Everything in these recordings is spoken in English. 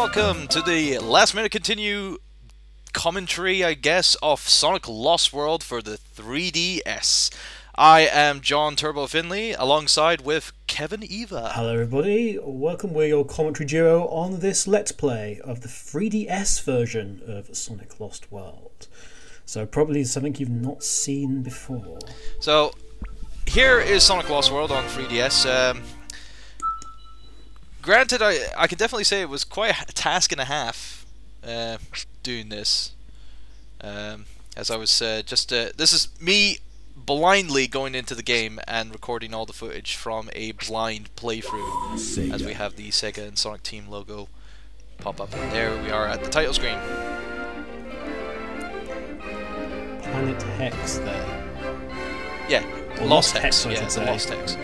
welcome to the last minute continue commentary, I guess, of Sonic Lost World for the 3DS. I am John Turbo Finley, alongside with Kevin Eva. Hello everybody, welcome. We're your commentary duo on this Let's Play of the 3DS version of Sonic Lost World. So probably something you've not seen before. So, here is Sonic Lost World on 3DS. Granted, I can definitely say it was quite a task and a half doing this. As I was this is me blindly going into the game and recording all the footage from a blind playthrough Sega. As we have the Sega and Sonic Team logo pop up. And there we are at the title screen. Planet Hex there. Yeah, Lost Hex. Yeah, the Lost Hex.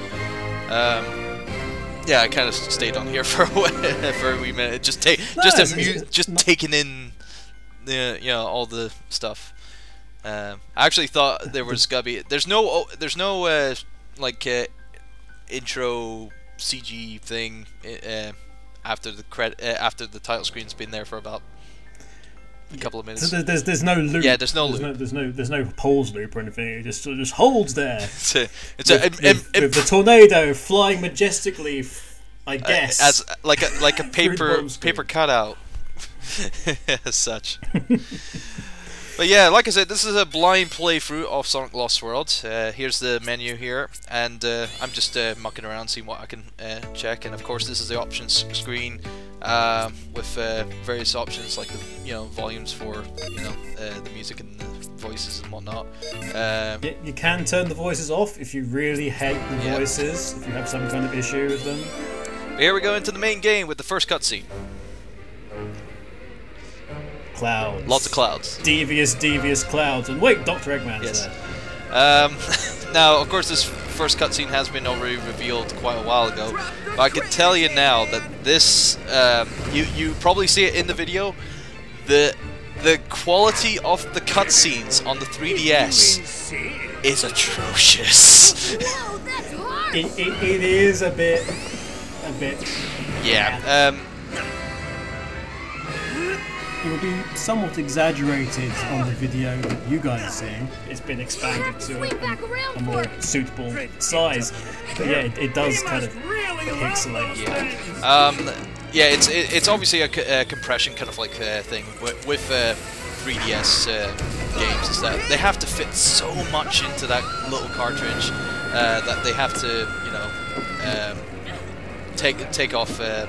Yeah, I kind of stayed on here for a wee minute, just taking in all the stuff. I actually thought there was gonna be there's no intro CG thing after the title screen's been there for about a couple of minutes. So there's no loop. Yeah, there's no loop. There's no pause loop or anything. It just holds there. With the tornado flying majestically, I guess, as like a paper cutout, as such. But yeah, like I said, this is a blind playthrough of Sonic Lost World. Here's the menu here, and I'm just mucking around, seeing what I can check. And of course, this is the options screen with various options like the volumes for the music and the voices and whatnot. You can turn the voices off if you really hate the voices, if you have some kind of issue with them. But here we go into the main game with the first cutscene. Clouds. Lots of clouds. Devious clouds. And wait, Dr. Eggman's there. Now, of course, this first cutscene has been already revealed quite a while ago. But I can tell you now that this, you probably see it in the video, the quality of the cutscenes on the 3DS is atrocious. It is a bit. Yeah. It will be somewhat exaggerated on the video that you guys are seeing. It's been expanded to a more suitable size, but yeah, it does kind of pixelate. Yeah, it's obviously a compression kind of thing with 3DS games, is that they have to fit so much into that little cartridge that they have to take off a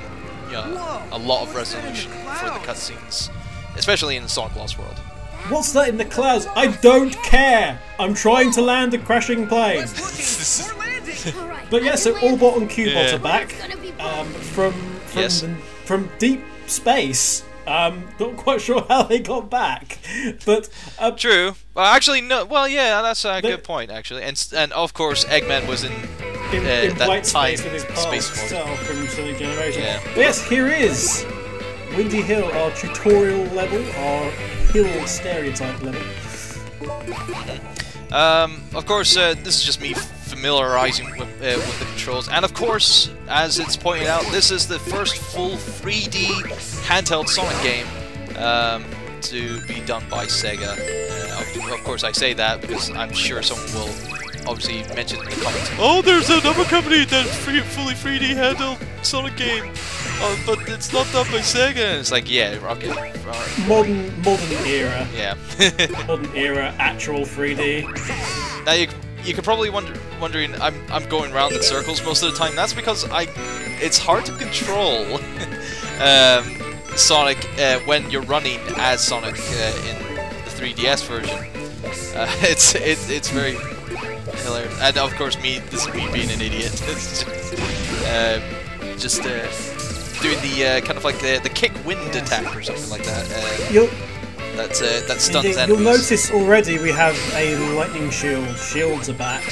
lot of resolution for the cutscenes. Especially in Sonic Lost World. What's that in the clouds? I don't care! I'm trying to land a crashing plane! But yeah, so Allbot and Cubot are back from deep space. Not quite sure how they got back, but true. Well, actually, no. Well, yeah, that's a good point, actually. And of course, Eggman was in that white time space with his space self from Sonic Generation. Yeah. But yes, here is Windy Hill, our tutorial level, our hill stereotype level. Of course, this is just me familiarizing with the controls, and of course, as it's pointed out, this is the first full 3D handheld Sonic game to be done by Sega. Of course, I say that because I'm sure someone will obviously mention in the comments, oh, there's another company that's fully 3D handheld Sonic game, but it's not done by Sega. And it's like, yeah, okay. Modern era. Yeah. Modern era, actual 3D. Now you could probably wondering I'm going round in circles most of the time. That's because it's hard to control Sonic when you're running as Sonic in the 3DS version. It's very hilarious, and of course this is me being an idiot. Just doing the kind of like the kick wind attack or something like that. That stuns enemies. You'll notice already we have a lightning shield. Shields are back.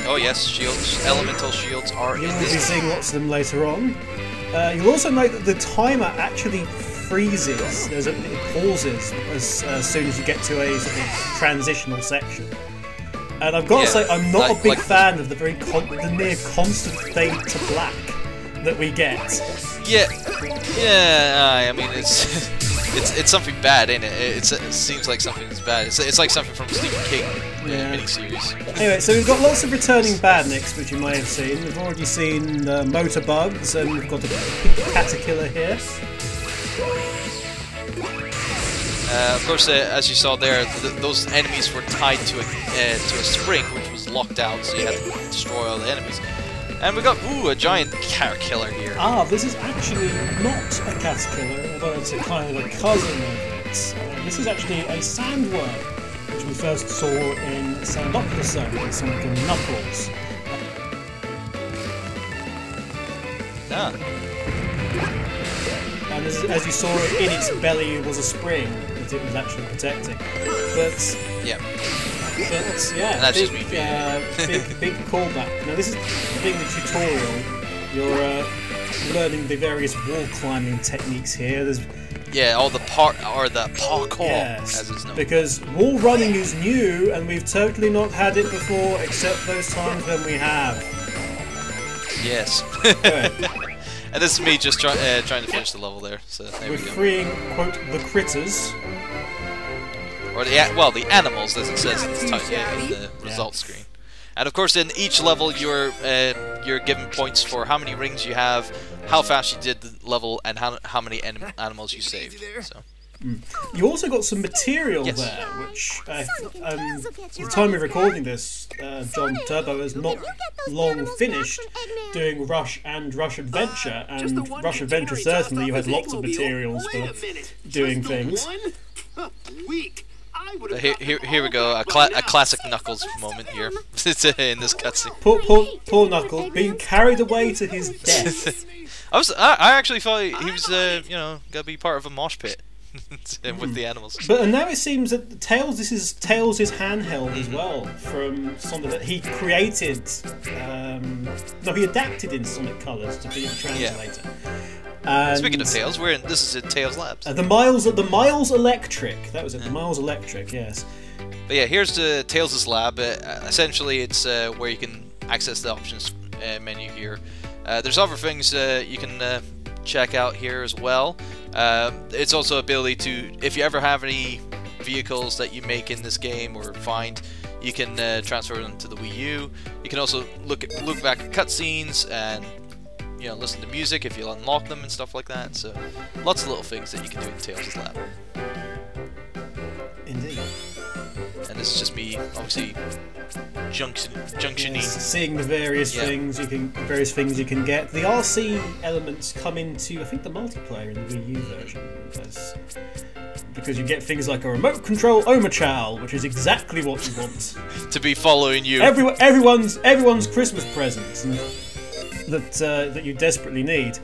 Oh yes, shields, elemental shields are in this. You'll be seeing lots of them later on. You'll also note that the timer actually freezes. It pauses as soon as you get to a sort of transitional section. And I've got to say, I'm not a big fan of the near constant fade to black that we get. Yeah, yeah. I mean, it's it's something bad, ain't it? It seems like something that's bad. It's like something from Stephen King miniseries. Anyway, so we've got lots of returning badniks, which you may have seen. We've already seen Motorbugs, and we've got a pink caterpillar here. Of course, as you saw there, those enemies were tied to a spring, which was locked out, so you had to destroy all the enemies. And we got a giant caterpillar here. Ah, this is actually not a caterpillar, although it's a kind of a cousin of it. This is actually a sandworm, which we first saw in Sandoctopus in Sonic and Knuckles. Ah. And as you saw, in its belly was a spring that it was actually protecting. But yeah, and that's big, big callback. Now this is being the tutorial. You're learning the various wall climbing techniques here. There's all the parkour, as it's known. Because wall running is new, and we've totally not had it before, except those times when we have. Yes. And this is me just trying to finish the level there. So there we go. We're freeing, quote, the critters. Or the animals, as it says in the results screen. And of course, in each level, you're given points for how many rings you have, how fast you did the level, and how many animals you saved. So. You also got some material there, which at the time of recording this, John Turbo has not long finished doing Rush and Rush Adventure, and Rush Adventure certainly you had lots of materials for doing things. Here we go, a classic Knuckles moment here in this cutscene. Poor Knuckles being carried away to his death. I actually thought he was gonna be part of a mosh pit. With the animals. But now it seems that this is Tails' handheld as well, from Sonic that he created. He adapted in Sonic Colors to be a translator. And speaking of Tails, this is at Tails Labs. The Miles Electric. That was it. The Miles Electric. Yes. But yeah, here's the Tails' lab. Essentially, it's where you can access the options menu here. There's other things you can check out here as well. It's also ability to, if you ever have any vehicles that you make in this game or find, you can transfer them to the Wii U. You can also look back at cutscenes and listen to music if you unlock them and stuff like that. So lots of little things that you can do in Tails' lab. Indeed. And this is just me, obviously, junctioning. Yes, seeing the various things you can get. The RC elements come into, I think, the multiplayer in the Wii U version, because you get things like a remote control Omochal, which is exactly what you want to be following you. Everyone's Christmas presents that you desperately need.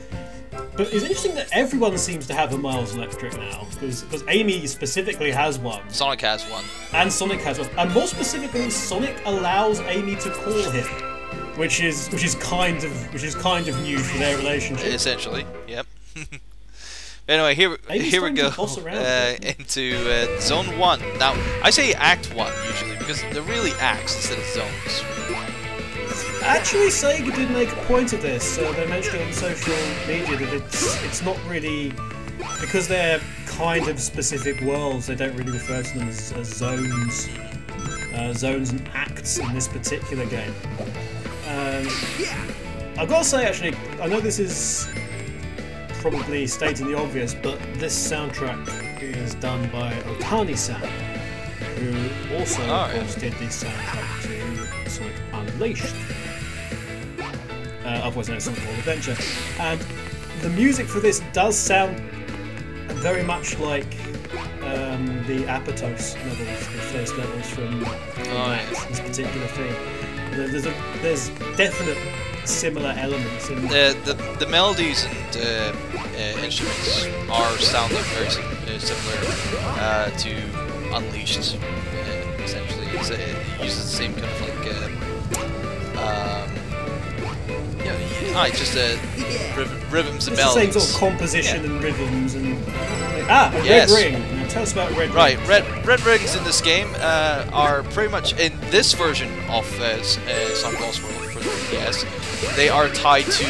But it's interesting that everyone seems to have a Miles Electric now, because Amy specifically has one. Sonic has one. And Sonic has one. And more specifically, Sonic allows Amy to call him, which is kind of new for their relationship. Essentially, yep. Anyway, here we go into Zone 1. Now, I say Act 1 usually, because they're really acts instead of zones. Actually, Sega did make a point of this. They mentioned it on social media that it's not really, because they're kind of specific worlds, they don't really refer to them as zones and acts in this particular game. I've got to say, actually, I know this is probably stating the obvious, but this soundtrack is done by Otani-san, who also, of course, did the soundtrack to Sonic Unleashed. Otherwise known as Sonic Adventure. And the music for this does sound very much like the Apatos levels, the first levels from this particular thing. There's definite similar elements in the melodies and instruments sound very similar to Unleashed. Essentially, it uses the same kind of rhythms and melodies. It's the same sort of composition and rhythms and red ring. Now tell us about red ring. Right, red rings in this game are pretty much in this version of Sonic Lost World for the 3DS. they are tied to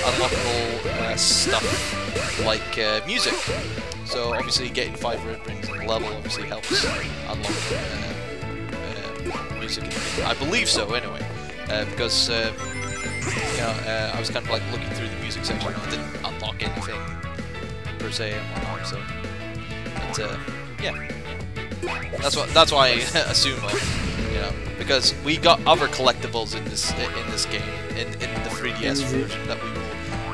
unlockable stuff like music. So obviously getting 5 red rings in the level obviously helps unlock music. I believe so anyway, because you know, I was kind of like looking through the music section and I didn't unlock anything per se and whatnot. So, but yeah, that's why I assume of, you know, because we got other collectibles in this game in the 3DS version that we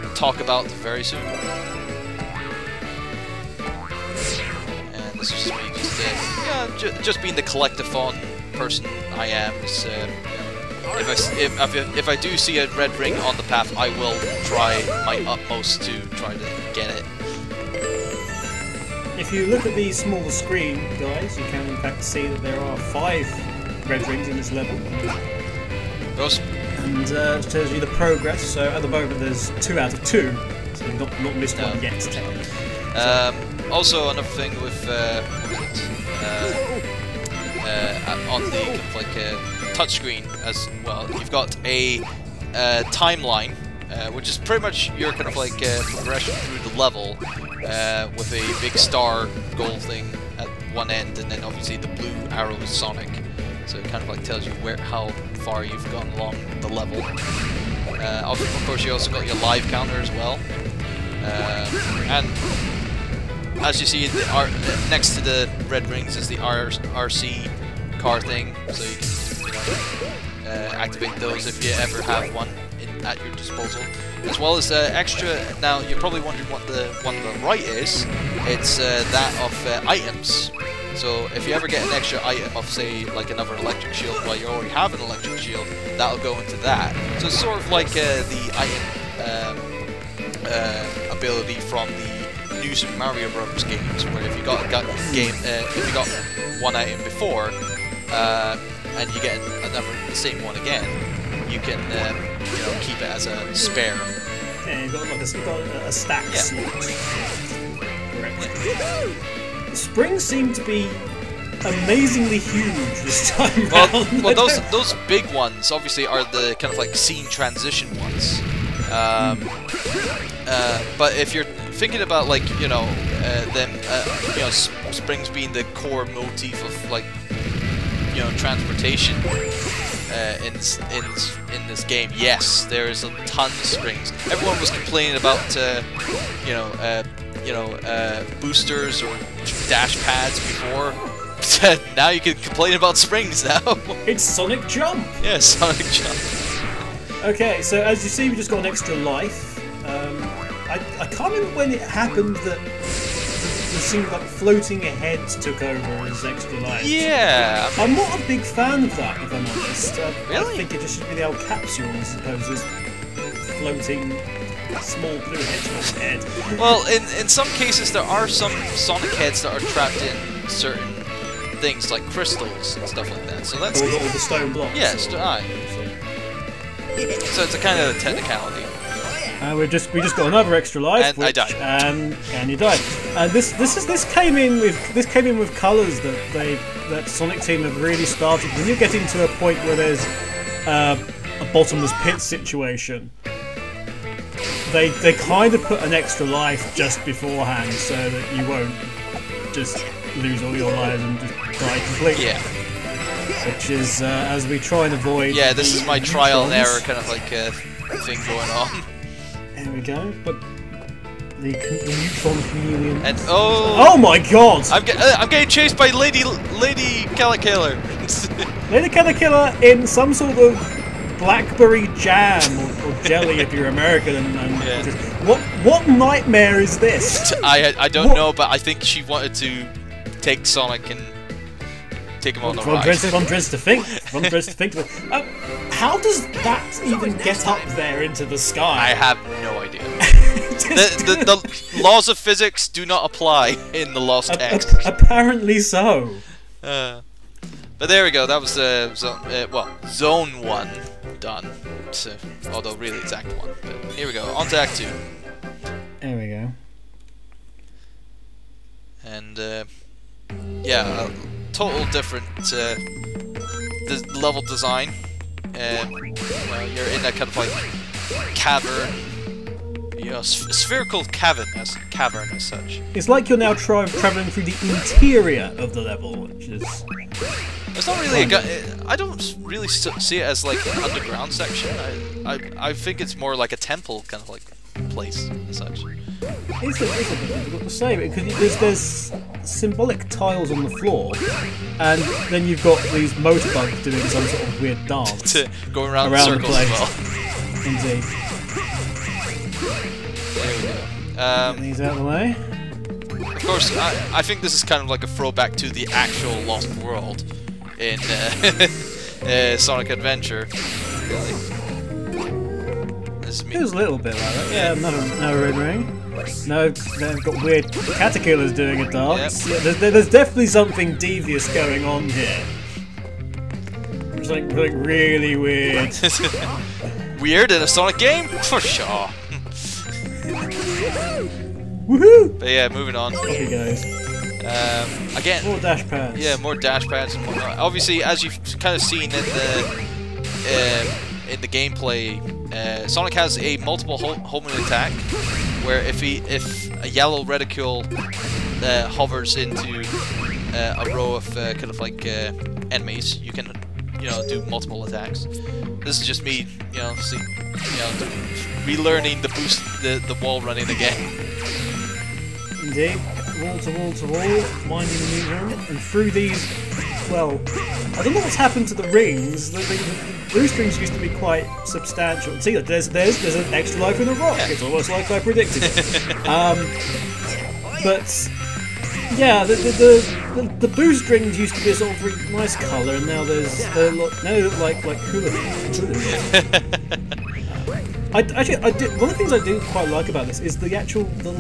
will talk about very soon. And this is just me, just being the collectathon person I am. Is, if I do see a red ring on the path, I will try my utmost to try to get it. If you look at the smaller screen, guys, you can in fact see that there are 5 red rings in this level. Those. And it tells you the progress. So at the moment there's 2 out of 2, so you've not missed one yet. Also, another thing with on the kind of like touchscreen as well, you've got a timeline, which is pretty much your kind of like progression through the level, with a big star goal thing at one end, and then obviously the blue arrow is Sonic. So it kind of like tells you how far you've gone along the level. Of course, you also got your live counter as well, and as you see, next to the red rings is the RC car thing, so you can activate those if you ever have one at your disposal. As well as extra. Now you're probably wondering what the one on the right is. It's that of items. So if you ever get an extra item of, say, like another electric shield while you already have an electric shield, that'll go into that. So it's sort of like the item ability from the New Super Mario Bros. Games, where if you got if you got one item before, and you get the same one again, you can you know, keep it as a spare. Yeah, you've got like a stack slot. Correct. The springs seem to be amazingly huge this time round. Well, those big ones obviously are the kind of like scene transition ones. But if you're thinking about, like, you know, them, you know, springs being the core motif of, like, you know, transportation in this game, yes, there is a ton of springs. Everyone was complaining about, boosters or dash pads before. Now you can complain about springs now. It's Sonic Jump. Yeah, Sonic Jump. Okay, so as you see, we just got an extra life. I can't remember when it happened that the thing like floating heads took over as extra life. Yeah. I'm not a big fan of that, if I'm honest. Really? I think it just should be the old capsule as opposed to floating small blue hedgehog head. Well, in some cases there are some Sonic heads that are trapped in certain things like crystals and stuff like that. So that's or the stone blocks. Yeah, so it's a kind of a technicality. We just got another extra life, and I died. And you died. This came in with colours that Sonic Team have really started. When you're getting to a point where there's a bottomless pit situation, they kind of put an extra life just beforehand so that you won't just lose all your lives and just die completely. Yeah. Which is as we try and avoid. Yeah, this is my trial and error kind of like thing going on. There we go. But the neutron chameleon. And oh my God! I'm getting chased by Lady Calicilla. Lady Calicilla in some sort of blackberry jam or jelly if you're American. And just, what nightmare is this? I don't know, but I think she wanted to take Sonic and take him on the ride. One dreads to think. How does that even get up there into the sky? I have no idea. the laws of physics do not apply in the Lost Text. Apparently so. But there we go. That was Zone 1 done. So, although really it's Act 1. But here we go. On to Act 2. There we go. And yeah, total different level design you're in that kind of like cavern, spherical cavern as such. It's like you're now traveling through the interior of the level, which is. It's not really I don't really see it as like an underground section. I think it's more like a temple kind of like place as such. It's a bit difficult to say because there's symbolic tiles on the floor, and then you've got these motorbugs doing some sort of weird dance going around in circles the place. As well. Indeed. There we go. Get these out of the way. Of course, I think this is kind of like a throwback to the actual Lost World in Sonic Adventure. Really. It was a little bit like that. Yeah, no red ring. No, they've got weird caterpillars doing a dance. Yep. Yeah, there's definitely something devious going on here. It's like really weird. Weird in a Sonic game? For sure. Woohoo! But yeah, moving on. Okay, guys. Again, more dash pads. Yeah, more dash pads and whatnot. Obviously, as you've kind of seen in the gameplay, Sonic has a multiple homing attack, where if a yellow reticule hovers into a row of kind of like enemies, you can do multiple attacks. This is just me, relearning the boost, the wall running again. Indeed, wall to wall to wall, minding the meat room, and through these. Well, I don't know what's happened to the rings. The blue strings used to be quite substantial. See, there's an extra life in the rock. It's almost like I predicted it. But yeah, the blue strings used to be a sort of really nice colour, and now they look like hula hoops. One of the things I do quite like about this is the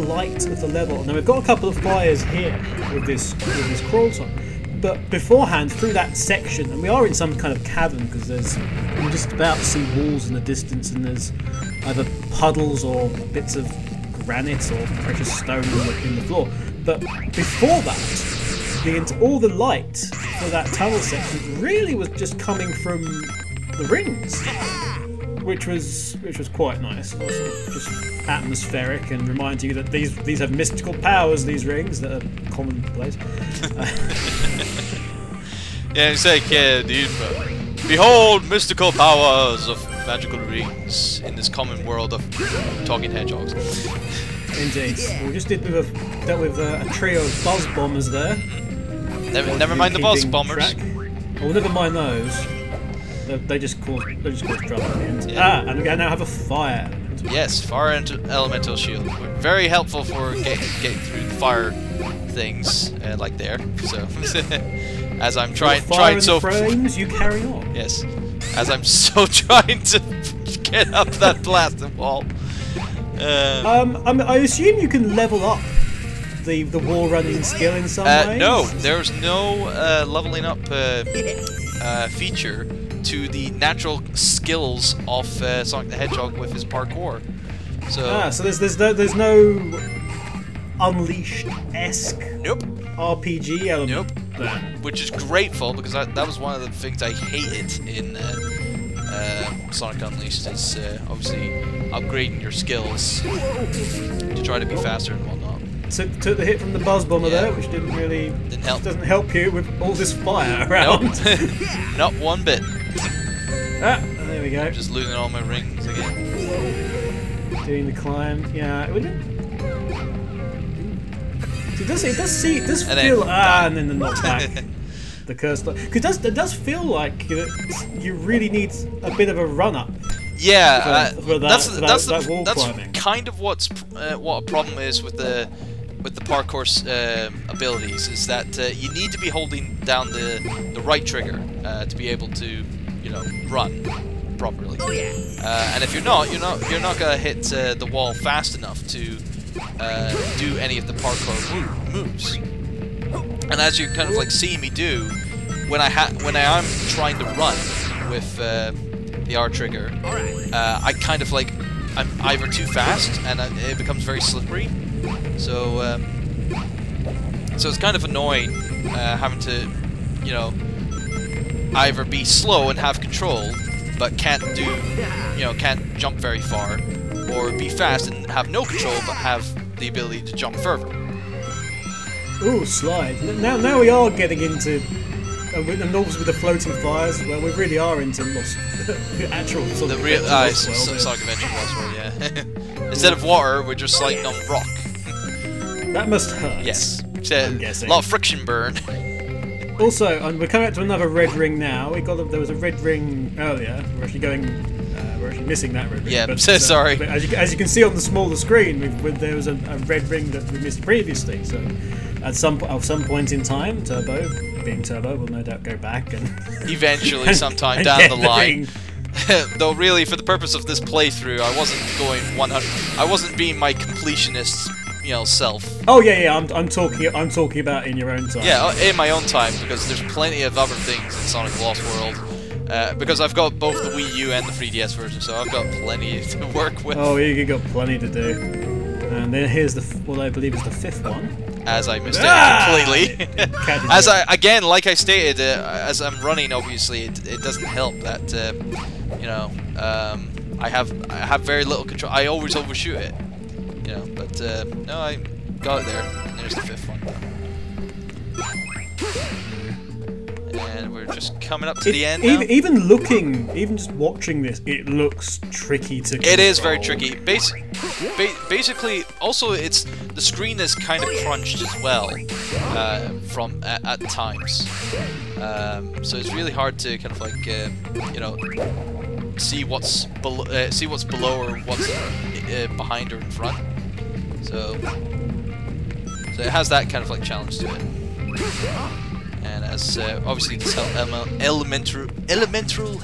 light of the level. Now we've got a couple of fires here with this crawl top. But beforehand, through that section, and we are in some kind of cavern because we're just about to see walls in the distance, and there's either puddles or bits of granite or precious stone in the floor. But before that, all the light for that tunnel section really was just coming from the rings, which was quite nice. Also, just atmospheric and reminds you that these have mystical powers. These rings that are commonplace. Yeah, it's like, yeah, dude. Behold, mystical powers of magical rings in this common world of talking hedgehogs. Indeed. We just dealt with a trio of buzz bombers there. Never mind the buzz bombers. Oh, never mind those. They just cause trouble at the end. Yeah. And we now have a fire elemental. Yes, fire elemental shield. Very helpful for getting through the fire things like there. So as I'm trying so frames, you carry on. Yes, as I'm so trying to get up that blasted wall. I assume you can level up the wall running skill in some way. No, there's no leveling up feature to the natural skills of Sonic the Hedgehog with his parkour. So there's no Unleashed-esque RPG element there. Which is grateful, because that was one of the things I hated in Sonic Unleashed, is obviously upgrading your skills to try to be faster and whatnot. So took the hit from the buzz bomber there, which didn't help. Doesn't help you with all this fire around. Nope. Not one bit. There we go. I'm just losing all my rings again. Doing the climb. Yeah. It does feel and then the knockback, the curse. Because it does feel like you really need a bit of a run up. Yeah, for that wall climbing. Kind of what a problem is with the parkour abilities, is that you need to be holding down the right trigger to be able to run properly. Oh yeah. And if you're not gonna hit the wall fast enough to do any of the parkour moves. And as you kind of like see me do, when I am trying to run with the R trigger, I kind of like, I'm either too fast and it becomes very slippery. So it's kind of annoying having to either be slow and have control, but can't do, can't jump very far, or be fast and have no control but have the ability to jump further. Ooh, slide. Now we are getting into, and also with the floating fires, well, we really are into actual Sonic Sonic Adventure Lost World, yeah. Instead of water, we're just sliding on rock. That must hurt. Yes. I'm guessing. A lot of friction burn. Also, we're coming up to another red ring now. There was a red ring earlier. We're actually missing that red ring. Yeah, but, sorry. But as you can see on the smaller screen, there was a red ring that we missed previously. So, at some point in time, Turbo, being Turbo, will no doubt go back and eventually, sometime down the line. Though, really, for the purpose of this playthrough, I wasn't going 100. I wasn't being my completionist, self. Oh yeah, I'm talking about in your own time. Yeah, in my own time, because there's plenty of other things in Sonic Lost World. Because I've got both the Wii U and the 3DS version, so I've got plenty to work with. Oh, you got plenty to do. And then here's what I believe is the 5th one. As I missed it completely. Again, like I stated, as I'm running, obviously, it doesn't help that I have very little control. I always overshoot it. But no, I got it there. And there's the 5th one. And we're just coming up to the end now. Even just watching this, it looks tricky to control. It is very tricky. Basically, also, the screen is kind of crunched as well at times. So it's really hard to kind of like see what's below or what's behind or in front. So it has that kind of like challenge to it. And as obviously this elemental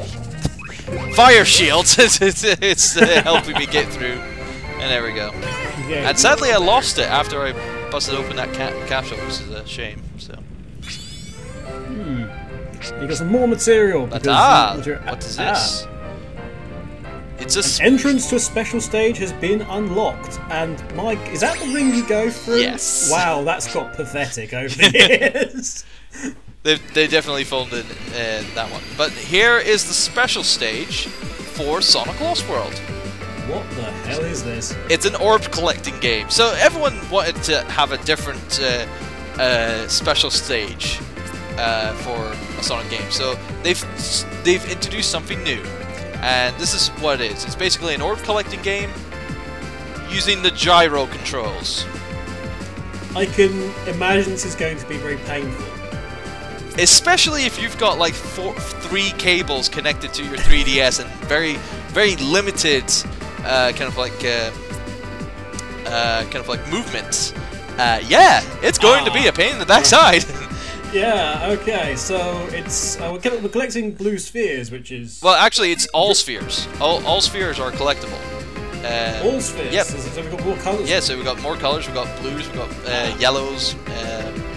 fire shields, it's helping me get through. And there we go. Yeah, and sadly, I lost it after I busted open that capsule, which is a shame. So. You got some more material. What is this? It's an entrance to a special stage has been unlocked, and Mike, is that the ring you go through? Yes. Wow, that's got pathetic over the years. They definitely folded that one. But here is the special stage for Sonic Lost World. What the hell is this? It's an orb collecting game. So everyone wanted to have a different special stage for a Sonic game. So they've introduced something new. And this is what it is. It's basically an orb collecting game using the gyro controls. I can imagine this is going to be very painful. Especially if you've got like 3 cables connected to your 3DS and very, very limited kind of like movements. Yeah, it's going to be a pain in the backside. Yeah, okay, so it's we're collecting blue spheres, which is... Well, actually, it's all spheres. All spheres are collectible. All spheres? Yep. So we've got more colours? Yeah, so we've got more colours, we've got blues, we've got yellows,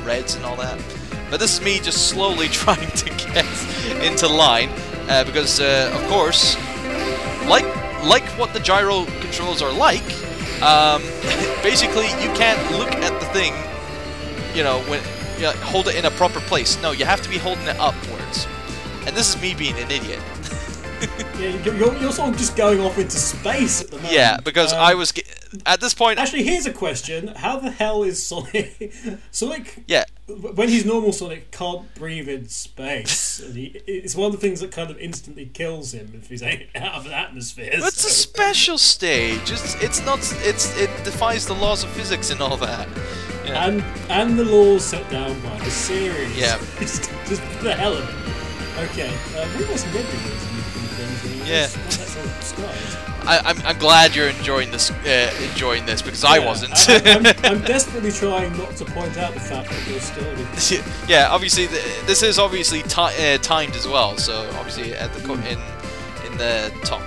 reds and all that. But this is me just slowly trying to get into line, because, of course, like what the gyro controls are like, basically you can't look at the thing, when... hold it in a proper place. No, you have to be holding it upwards. And this is me being an idiot. Yeah, you're sort of just going off into space at the moment. Yeah, because I was... At this point... Actually, here's a question. How the hell is Sonic... Sonic... Yeah. When he's normal Sonic, can't breathe in space. And it's one of the things that kind of instantly kills him if he's out of an atmosphere. But it's a special stage. It defies the laws of physics and all that. Yeah. And the laws set down by the series. Yeah. just for the hell of it. Okay. We must get things. Yeah. I'm I'm glad you're enjoying this because I wasn't. I'm desperately trying not to point out the fact that you're still. Yeah, obviously this is obviously timed as well. So obviously at the in the top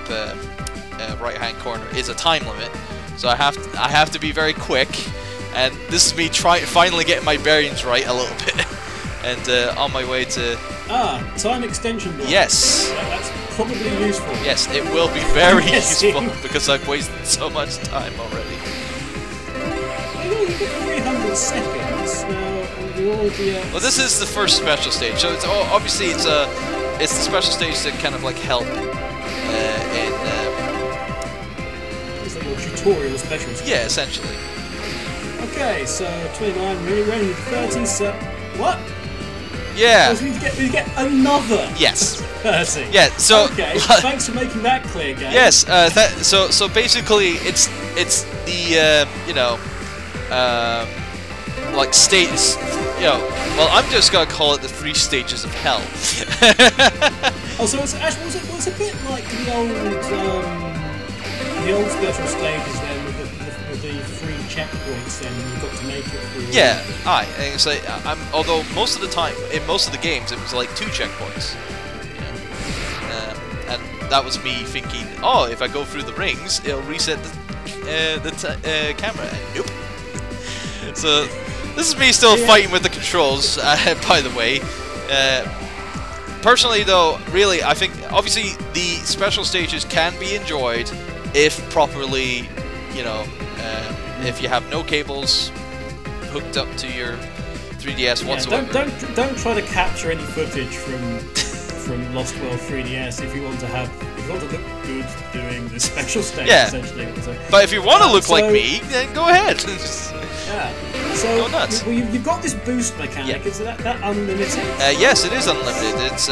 right hand corner is a time limit. So I have to be very quick. And this is me finally getting my bearings right a little bit, and on my way to... time extension block. Yes. That's probably useful. Yes, it will be very useful, because I've wasted so much time already. You've got 300 seconds now. Well, this is the first special stage, so it's obviously it's the special stage to kind of like help tutorial special stage. Yeah, essentially. Okay, so 29, really ready with 30, so... What? Yeah. So we get another Yes. 30. Yeah, so... Okay, thanks for making that clear, guys. Yes, so basically it's the, you know, like stages, you know, well, I'm just gonna call it the 3 stages of hell. Oh, so it's actually, was it a bit like the old special stages then with the 3 checkpoints then you've got to make it through. Yeah, and it's like, although most of the time, in most of the games, it was like 2 checkpoints. You know? And that was me thinking, oh, if I go through the rings, it'll reset the camera. And nope. So, this is me still fighting with the controls, by the way. Personally, though, really, I think, obviously, the special stages can be enjoyed if properly, you know, if you have no cables hooked up to your 3DS whatsoever. Don't try to capture any footage from Lost World 3DS if you want to look good doing the special stage. Yeah. Essentially. So, but if you want to look like me, then go ahead. Yeah. So go nuts. You've got this boost mechanic. Yeah. Is that unlimited? Yes, it is unlimited. It's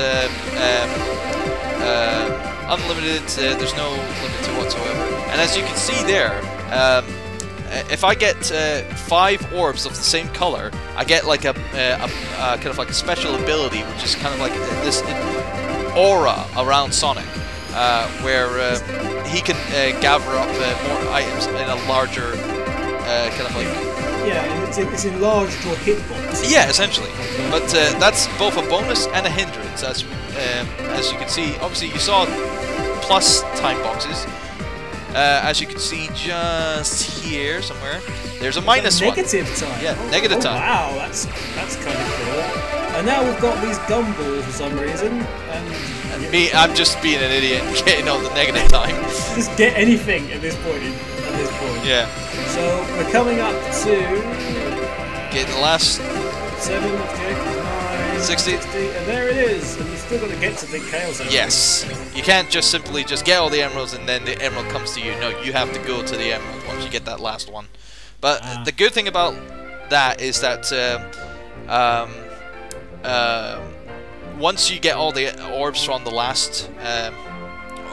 unlimited. There's no limit to whatsoever. And as you can see there, if I get 5 orbs of the same color, I get like a kind of like a special ability, which is kind of like this aura around Sonic, where he can gather up more items in a larger kind of like. Yeah, it's enlarged your hitbox. Yeah, essentially. But that's both a bonus and a hindrance, as you can see. Obviously, you saw plus time boxes. As you can see just here somewhere, there's a minus one. Negative time. Yeah, negative time. Wow, that's kind of cool. And now we've got these gumballs for some reason. And me, I'm just being an idiot and getting on the negative time. Just get anything at this point. Yeah. So we're coming up to getting the last 7, 9, 60, and there it is. And you've still got to get to the Chaos Emerald. Yes. You can't just simply get all the emeralds and then the emerald comes to you. No, you have to go to the emerald once you get that last one. But the good thing about that is that once you get all the orbs from the last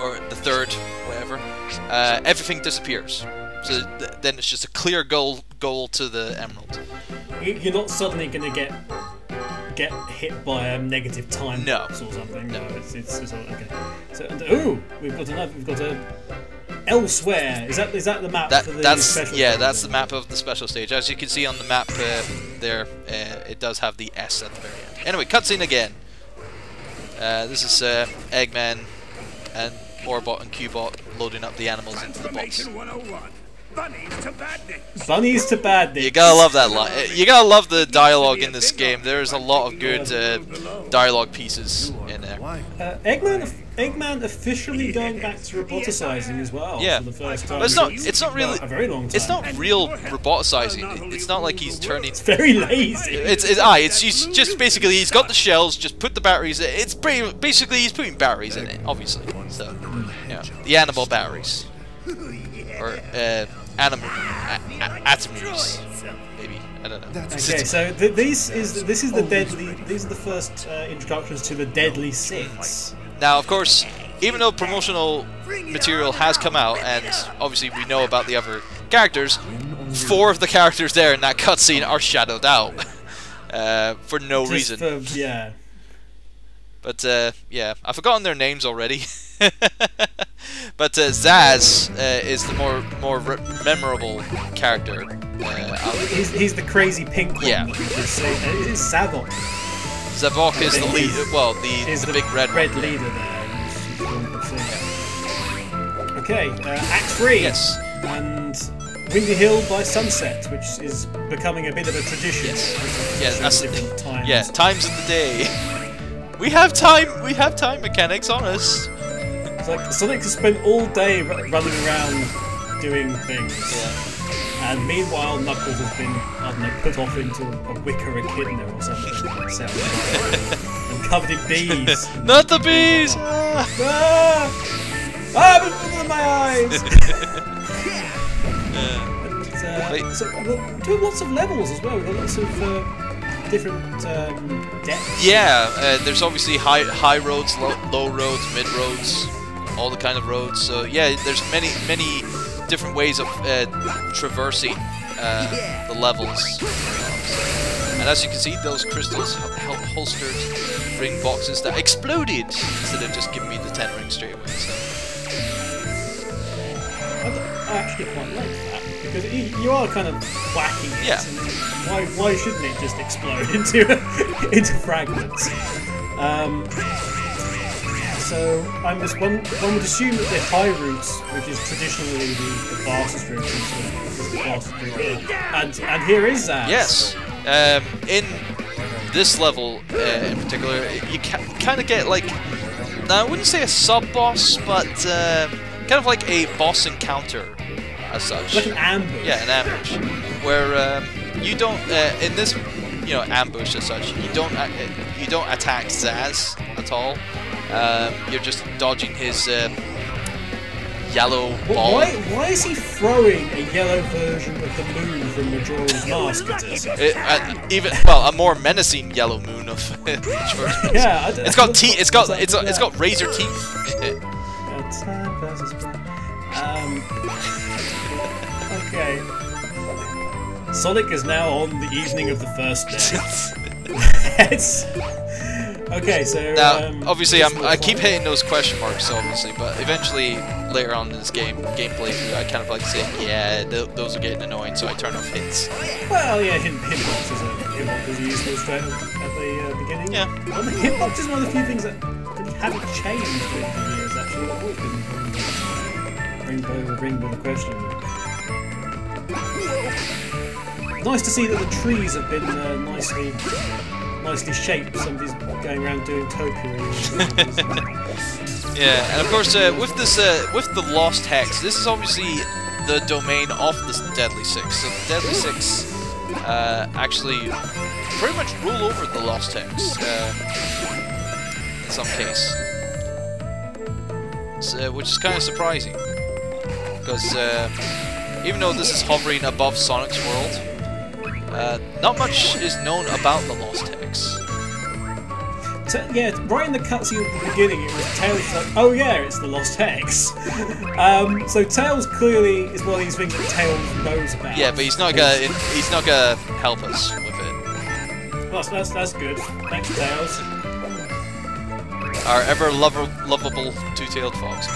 or the third, whatever, everything disappears. So then it's just a clear goal to the emerald. You're not suddenly going to get hit by a negative time box or something. No, it's all okay. So we've got a elsewhere. Is that the map for the special stage? That's the map of the special stage. As you can see on the map there, it does have the S at the very end. Anyway, cutscene again. This is Eggman and Orbot and Cubot loading up the animals into the box. Bunnies to badniks. You gotta love that line. You gotta love the dialogue in this game. There's a lot of good dialogue pieces in there. Eggman officially going back to roboticizing as well. Yeah, for the first time. But it's not really. A very long time. It's not real roboticizing. It's not like he's turning. It's very lazy. It's just basically he's got the shells. Just put the batteries. It's basically he's putting batteries in it. Obviously, so yeah, the animal batteries or atoms, maybe, I don't know. Okay, so these are the first introductions to the Deadly Six. Now, of course, even though promotional material has come out, and obviously we know about the other characters, 4 of the characters there in that cutscene are shadowed out for no reason. Yeah. But yeah, I've forgotten their names already. But Zazz is the more memorable character. He's the crazy pink one. Yeah. It's Zavok. Zavok is the lead. Well, the big red leader there. Okay, Act 3. Yes. And Windy Hill by Sunset, which is becoming a bit of a tradition. Yes. That's different times. Yeah, times of the day. We have time mechanics on us. It's like Sonic has spent all day running around doing things. Yeah. And meanwhile, Knuckles has been, I don't know, put off into a wicker echidna or something. And covered in bees. Not the bees! I've been putting in my eyes! So we're doing lots of levels as well. We've got lots of different depths. Yeah, there's obviously high roads, low roads, mid roads, all the kind of roads. So yeah, there's many different ways of traversing the levels. And as you can see, those crystals holstered ring boxes that exploded instead of just giving me the 10 rings straight away. So. I actually quite like that, because you are kind of whacking it. Yeah. And why shouldn't it just explode into fragments? So one would assume that the high routes, which is traditionally the fastest route, is the fastest route. And here is Zazz. Yes. In this level in particular, you kind of get like, now I wouldn't say a sub-boss, but kind of like a boss encounter as such. Like an ambush. Yeah, an ambush, where you don't in this, ambush as such. You don't attack Zazz at all. You're just dodging his yellow ball. Why is he throwing a yellow version of the moon from Majora's Mask at us? A more menacing yellow moon of Majora's Mask. Yeah, it's got teeth. It's got razor teeth. Time passes by. Okay. Sonic is now on the evening of the first day. Okay, so now, obviously, I keep hitting those question marks, obviously, but eventually, later on in this gameplay through, I kind of like saying, yeah, those are getting annoying, so I turn off hints. Well, yeah, hitbox is a useful strat at the beginning. Yeah. Well, the hitbox is one of the few things that really haven't changed over the years. Actually, I've always been ring with the question. Nice to see that the trees have been nicely shaped. Somebody's going around doing topiary. Yeah, and of course, with the Lost Hex, this is obviously the domain of the Deadly Six. So the Deadly Six actually pretty much rule over the Lost Hex in some case, which is kind of surprising, because even though this is hovering above Sonic's world, not much is known about the Lost Hex. Yeah, right in the cutscene at the beginning, it was Tails like, oh yeah, it's the Lost Hex. So Tails clearly is one of these things that Tails knows about. Yeah, but he's not gonna help us with it. Well, that's good. Thanks, Tails. Our ever lovable two-tailed fox.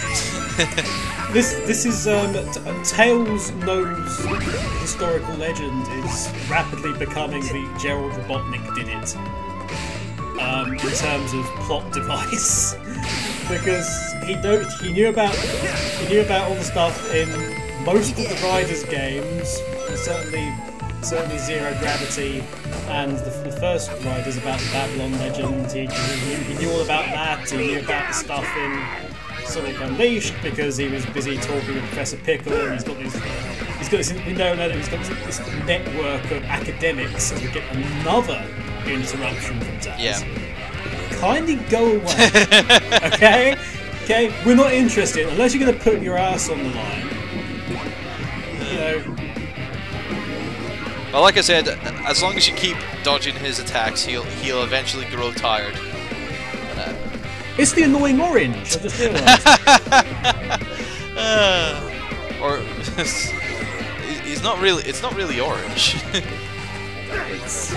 This is Tails knows historical legend is rapidly becoming the Gerald Robotnik did it. In terms of plot device, because he knew about all the stuff in most of the Riders games, and certainly Zero Gravity and the first Riders about the Babylon legend. He knew all about that. He knew about the stuff in Sonic Unleashed because he was busy talking with Professor Pickle, and he's got this network of academics, and we get another interruption from Zazz. Yeah. Kindly go away. Okay, we're not interested unless you're going to put your ass on the line. Well, like I said, as long as you keep dodging his attacks, he'll eventually grow tired. It's the annoying orange. I just realised. Or he's not really. It's not really orange. It's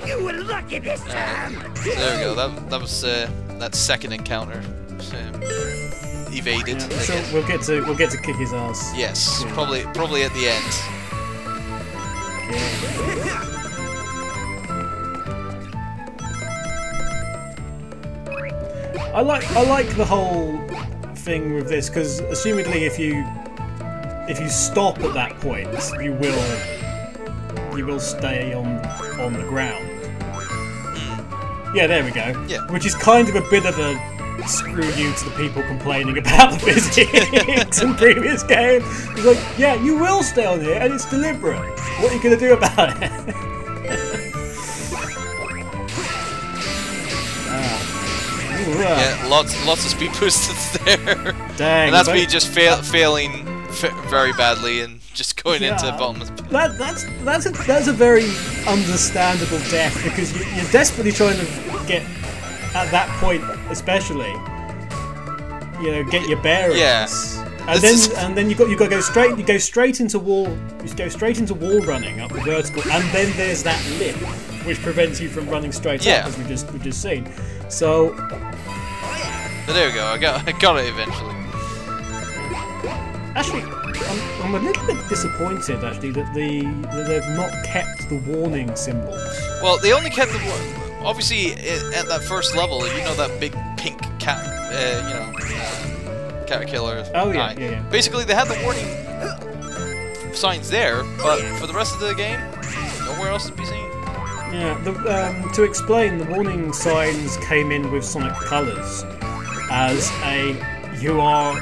You were lucky this time. There we go. That was that second encounter. Evaded. Yeah, so we'll get to kick his ass. Yes, yeah. Probably at the end. Yeah. I like the whole thing with this, because assumedly if you stop at that point, you will stay on the ground. Yeah, there we go. Yeah. Which is kind of a bit of a screw you to the people complaining about the physics in previous games. It's like, yeah, you will stay on here, and it's deliberate. What are you going to do about it? Yeah, lots of speed boosters there. Dang, and that's me just failing very badly and just going into bottomless pit. That's a very understandable death, because you're desperately trying to get, at that point especially, you know, get your bearings. Yeah. And then you got to go straight into wall running up the vertical, and then there's that lip which prevents you from running straight up, as we've just seen. So but there we go. I got it eventually. Actually, I'm a little bit disappointed actually that they've not kept the warning symbols. Well, they only kept the obviously at that first level. You know that big pink cat, caterpillar. Oh yeah. Basically, they had the warning signs there, but for the rest of the game, nowhere else to be seen. Yeah. To explain, the warning signs came in with Sonic Colors as you are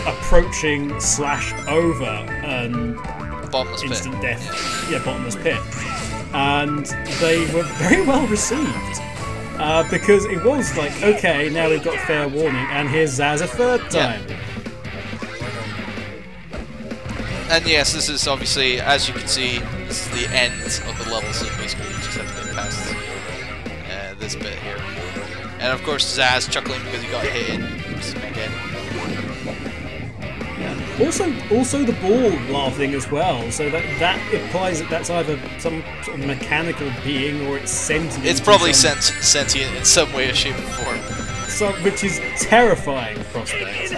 approaching / over an Bottomless instant pit. death. Yeah, bottomless pit. And they were very well received. Because it was like, okay, now we've got fair warning, and here's Zazz a third time. Yeah. And yes, this is obviously, as you can see, this is the end of the level, so basically you just have to get past this bit here. And of course, Zazz chuckling because he got hit in his head. Also the ball laughing as well, so that implies that that's either some sort of mechanical being or it's sentient. It's probably sentient in some way, shape, or form. So, which is terrifying prospect.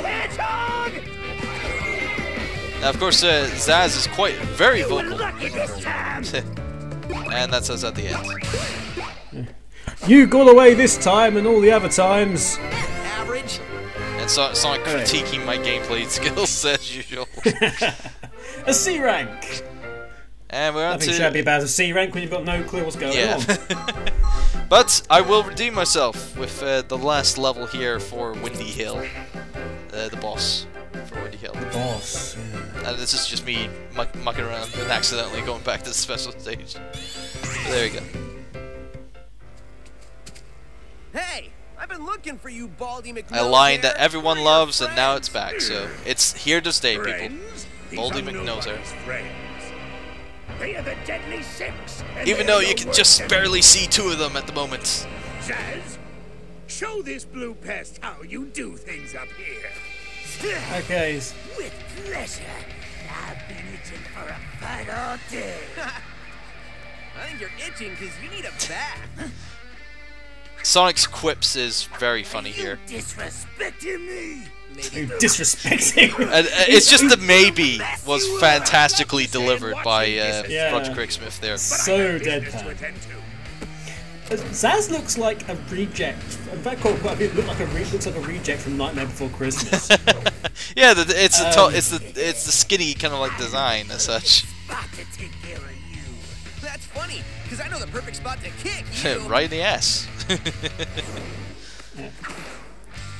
Now, of course, Zazz is very vocal, and that's us at the end. You got away this time, and all the other times. Average. And Sonic critiquing my gameplay skills as usual. A C rank. And we're on Nothing shabby about a C rank when you've got no clue what's going on. But I will redeem myself with the last level here for Windy Hill, the boss for Windy Hill. The boss. Yeah. And this is just me mucking around and accidentally going back to the special stage. But there you go. Hey, I've been looking for you, Baldy McNose. A line that everyone loves, and now it's back. So it's here to stay, people. Baldy McNose. They are the Deadly Six. Even though you can just barely see two of them at the moment. Zazz, show this blue pest how you do things up here. Okay. With pleasure. I've been itching for a fight all day. I think you're itching because you need a bath. Sonic's quips is very funny here. Disrespecting me. Disrespecting. And it's just the maybe was fantastically delivered by Roger Craig Smith there. So deadpan. Zazz looks like a reject. In fact, it looks like a reject from Nightmare Before Christmas. Yeah, it's the skinny kind of like design as such. That's funny, because I know the perfect spot to kick you. Right in the ass.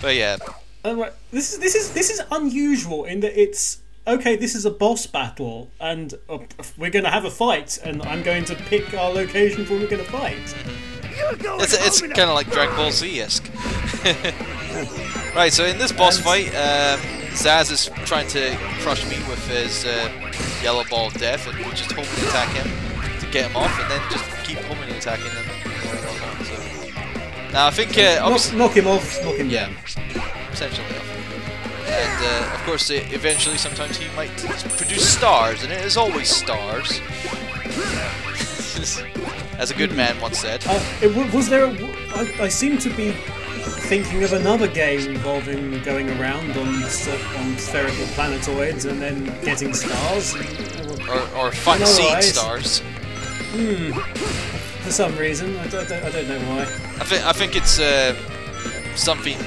But yeah. This is unusual in that it's okay. This is a boss battle, and we're going to have a fight, and I'm going to pick our location for when we're going to fight. It's kind of like Dragon Ball Z-esque. Right. So in this boss fight, Zazz is trying to crush me with his yellow ball of death, and we just hope to attack him to get him off, and then just keep homing attacking him. Now I think knock him off, knock him down. Essentially off. And of course, eventually, sometimes he might produce stars, and it is always stars. As a good man once said. I seem to be thinking of another game involving going around on spherical planetoids and then getting stars. Or seed stars. For some reason, I don't know why. I think it's something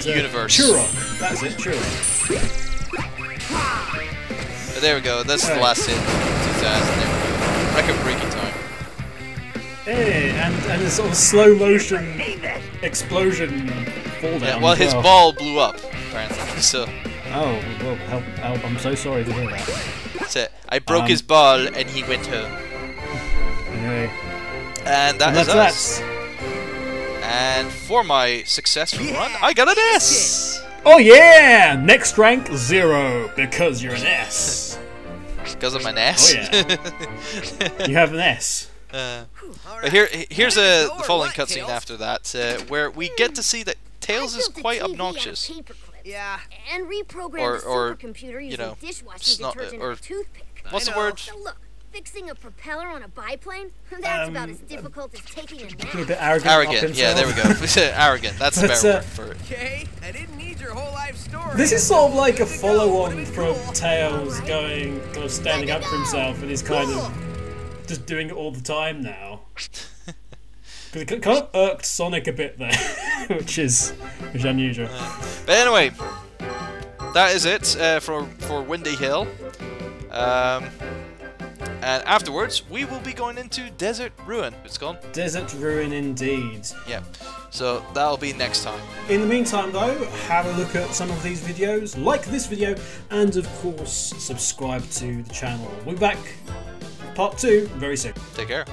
universe. Turok. That's it, Turok. But there we go. That's the last hit. Record-breaking time. Hey, and a sort of slow motion explosion fall down. Yeah, well, his ball blew up apparently. So. Oh well, I'm so sorry to hear that. That's it. I broke his ball and he went home. Okay. And that's us. And for my successful run, I got an S! Oh yeah! Next rank, 0, because you're an S. Because of my NES. Oh yeah. You have an S. But here's the following cutscene after that, where we get to see that Tails is quite obnoxious. Yeah. And reprogram the Or supercomputer you using know, dishwashing detergent and a toothpick. What's the word? So look, fixing a propeller on a biplane? That's about as difficult as taking a nap. A bit arrogant. Arrogant, yeah, there we go. Arrogant, that's the better word for it. Okay, I didn't need your whole life story. This is sort of like a follow-on from Tails kind of standing up for himself, and he's kind of just doing it all the time now. Because it kind of irked Sonic a bit there, which is unusual. But anyway, that is it for Windy Hill. And afterwards, we will be going into Desert Ruin. It's called Desert Ruin indeed. Yeah. So that'll be next time. In the meantime though, have a look at some of these videos, like this video, and of course subscribe to the channel. We'll be back with part 2 very soon. Take care.